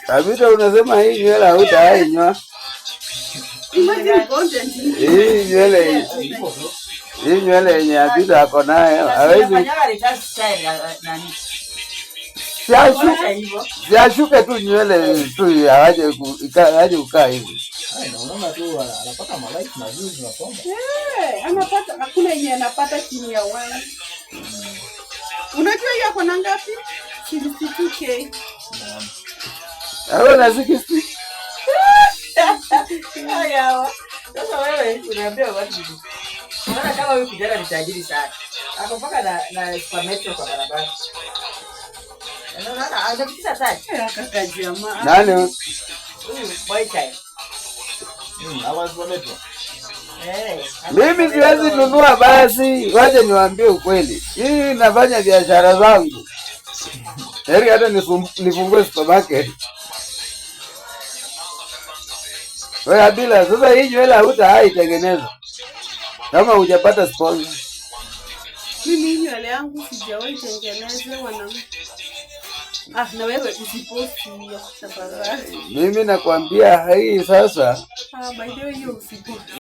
Abita unasema hii nywele hutainywa. Hii nywele yenye Abita ako nayo hawezi. Siashuke tu nywele tu aje ukaa hivi. Unaona tu anapata malike na views na songa. Anapata hakuna yenye anapata chini ya 1. Unajua yako na ngapi? 62k. Hapo na 60. Haya. Sasa wewe unaambia watu. Unaona kama huyu kijana ni tajiri sana. Ako mpaka na supermetro kwa barabara. Unaona anafikisha taji. Kaka jamaa. Nani? Boy child. Hawa supermetro. Mimi siwezi nunua basi, waje niwaambie ukweli. Hii nafanya biashara zangu. Heri hata nifungue supermarket. Wewe bila sasa hii nywele hutaitengeneza kama hujapata sponsor. Mimi nywele yangu sijawahi tengeneza wanangu. Na wewe usiposti hiyo tafadhali. Mimi nakwambia hii sasa. By the way, you usiposti.